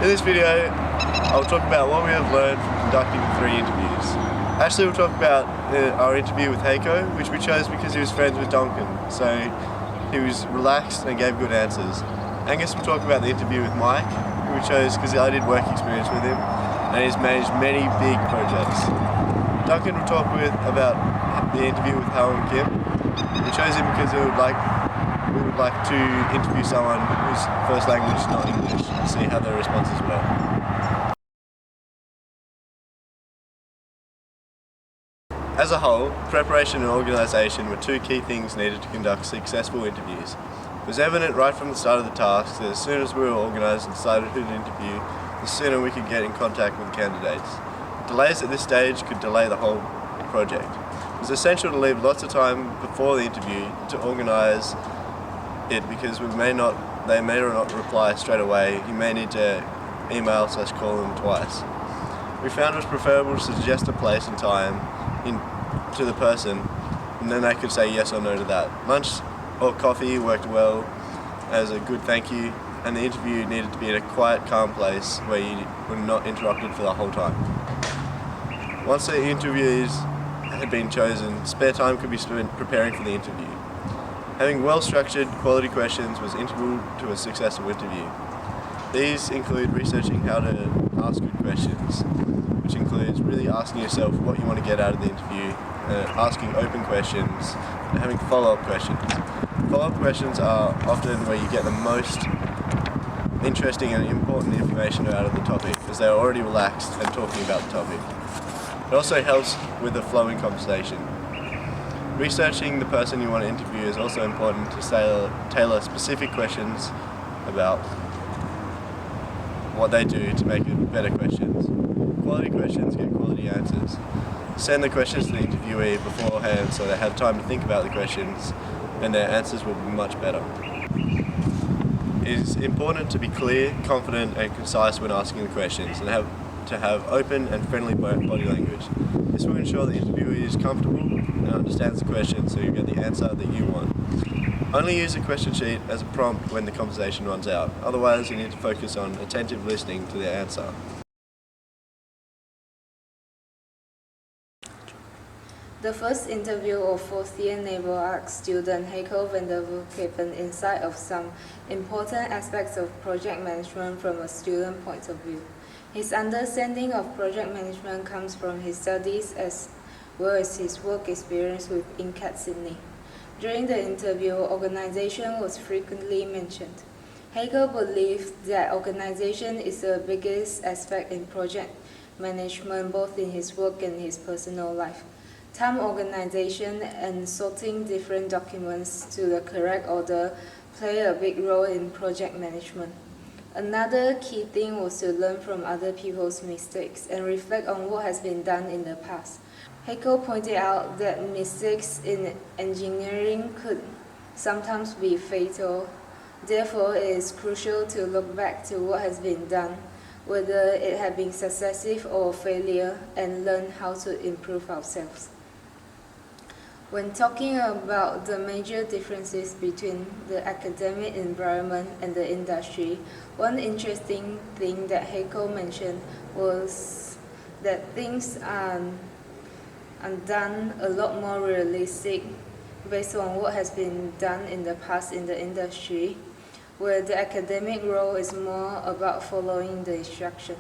In this video, I'll talk about what we have learned from conducting 3 interviews. Ashley will talk about our interview with Heiko, which we chose because he was friends with DongHun, so he was relaxed and gave good answers. Angus will talk about the interview with Mike, who we chose because I did work experience with him, and he's managed many big projects. Duncan will talk about the interview with Hao and Kim. We chose him because we would like to interview someone whose first language is not English and see how their responses were. As a whole, preparation and organisation were 2 key things needed to conduct successful interviews. It was evident right from the start of the task that as soon as we were organised and decided who to interview, the sooner we could get in contact with candidates. Delays at this stage could delay the whole project. It was essential to leave lots of time before the interview to organise it because they may or not reply straight away. You may need to email/call them twice. We found it was preferable to suggest a place and time to the person, and then they could say yes or no to that. Lunch or coffee worked well as a good thank you, and the interview needed to be in a quiet, calm place where you were not interrupted for the whole time. Once the interviews had been chosen, spare time could be spent preparing for the interview. Having well-structured, quality questions was integral to a successful interview. These include researching how to ask good questions, which includes really asking yourself what you want to get out of the interview, asking open questions, and having follow-up questions. Follow-up questions are often where you get the most interesting and important information out of the topic, as they are already relaxed and talking about the topic. It also helps with a flowing conversation. Researching the person you want to interview is also important to tailor specific questions about what they do to make it better questions. Quality questions get quality answers. Send the questions to the interviewee beforehand so they have time to think about the questions and their answers will be much better. It is important to be clear, confident and concise when asking the questions and to have open and friendly body language. This will ensure the interviewee is comfortable and understands the question so you get the answer that you want. Only use a question sheet as a prompt when the conversation runs out. Otherwise, you need to focus on attentive listening to the answer. The first interview of 4th-year Naval Arts student Heiko gave an insight of some important aspects of project management from a student point of view. His understanding of project management comes from his studies as well as his work experience with INCAT Sydney. During the interview, organization was frequently mentioned. Heiko believed that organization is the biggest aspect in project management, both in his work and his personal life. Time organization and sorting different documents to the correct order play a big role in project management. Another key thing was to learn from other people's mistakes and reflect on what has been done in the past. Heiko pointed out that mistakes in engineering could sometimes be fatal. Therefore, it is crucial to look back to what has been done, whether it had been successful or failure, and learn how to improve ourselves. When talking about the major differences between the academic environment and the industry, one interesting thing that Heiko mentioned was that things are done a lot more realistic based on what has been done in the past in the industry, where the academic role is more about following the instruction.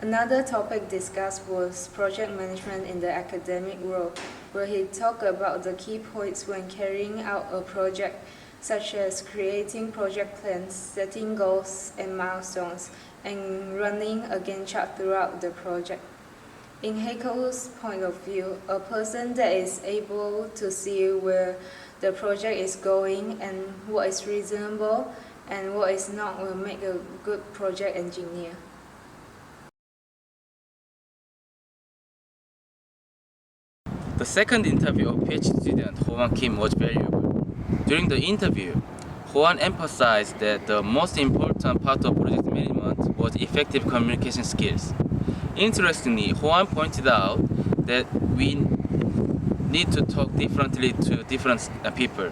Another topic discussed was project management in the academic role, where he talked about the key points when carrying out a project, such as creating project plans, setting goals and milestones, and running a Gantt chart throughout the project. In Heiko's point of view, a person that is able to see where the project is going and what is reasonable and what is not will make a good project engineer. The second interview of PhD student Hoan Kim was valuable. During the interview, Hoan emphasized that the most important part of project management was effective communication skills. Interestingly, Hoan pointed out that we need to talk differently to different people.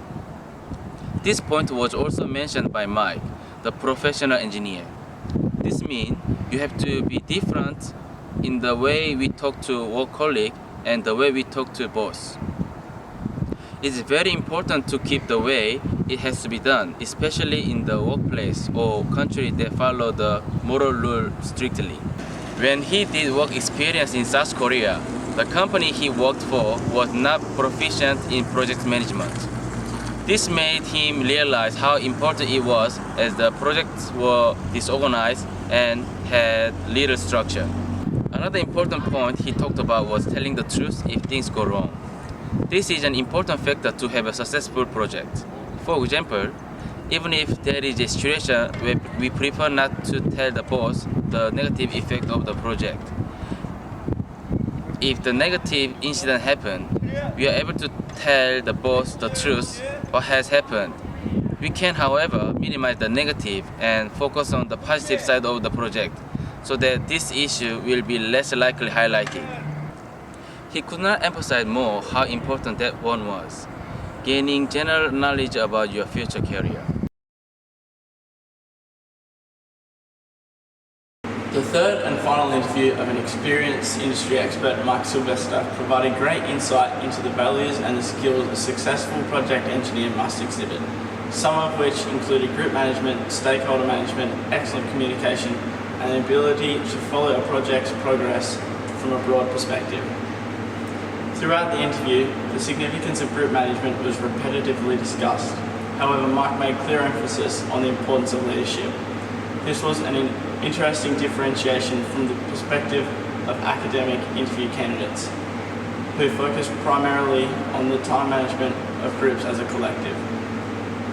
This point was also mentioned by Mike, the professional engineer. This means you have to be different in the way we talk to work colleague and the way we talk to boss. It's very important to keep the way it has to be done, especially in the workplace or country that follow the moral rule strictly. When he did work experience in South Korea, the company he worked for was not proficient in project management. This made him realize how important it was as the projects were disorganized and had little structure. Another important point he talked about was telling the truth if things go wrong. This is an important factor to have a successful project. For example, even if there is a situation where we prefer not to tell the boss the negative effect of the project. If the negative incident happened, we are able to tell the boss the truth, what has happened. We can, however, minimize the negative and focus on the positive side of the project so that this issue will be less likely highlighted. He could not emphasize more how important that one was, gaining general knowledge about your future career. The third and final interview of an experienced industry expert, Mike Sylvester, provided great insight into the values and the skills a successful project engineer must exhibit, some of which included group management, stakeholder management, excellent communication, and the ability to follow a project's progress from a broad perspective. Throughout the interview, the significance of group management was repetitively discussed. However, Mike made clear emphasis on the importance of leadership. This was an interesting differentiation from the perspective of academic interview candidates, who focused primarily on the time management of groups as a collective.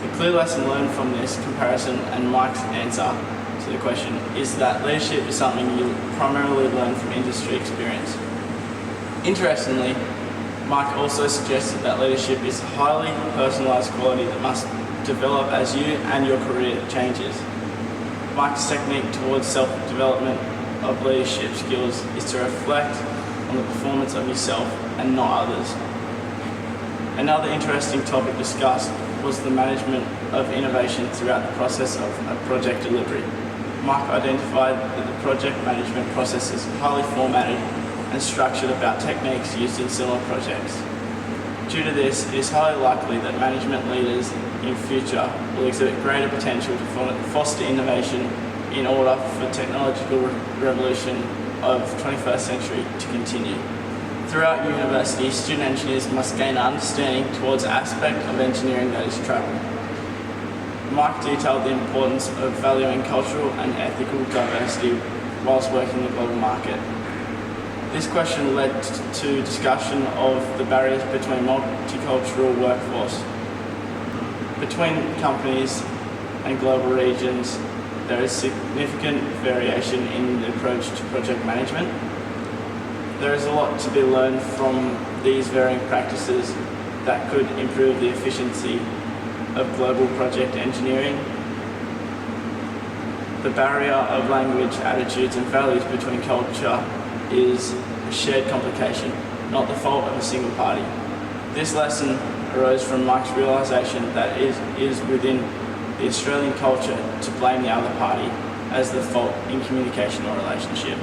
The clear lesson learned from this comparison and Mike's answer to the question is that leadership is something you primarily learn from industry experience. Interestingly, Mike also suggested that leadership is a highly personalised quality that must develop as you and your career changes. Mike's technique towards self-development of leadership skills is to reflect on the performance of yourself and not others. Another interesting topic discussed was the management of innovation throughout the process of a project delivery. Mike identified that the project management process is highly formatted and structured about techniques used in similar projects. Due to this, it is highly likely that management leaders in future will exhibit greater potential to foster innovation in order for technological revolution of 21st century to continue. Throughout university, student engineers must gain an understanding towards the aspect of engineering that is travel. Mike detailed the importance of valuing cultural and ethical diversity whilst working in the global market. This question led to discussion of the barriers between multicultural workforce. Between companies and global regions, there is significant variation in the approach to project management. There is a lot to be learned from these varying practices that could improve the efficiency of global project engineering. The barrier of language, attitudes and values between culture is a shared complication, not the fault of a single party. This lesson arose from Mike's realisation that it is within the Australian culture to blame the other party as the fault in communication or relationship.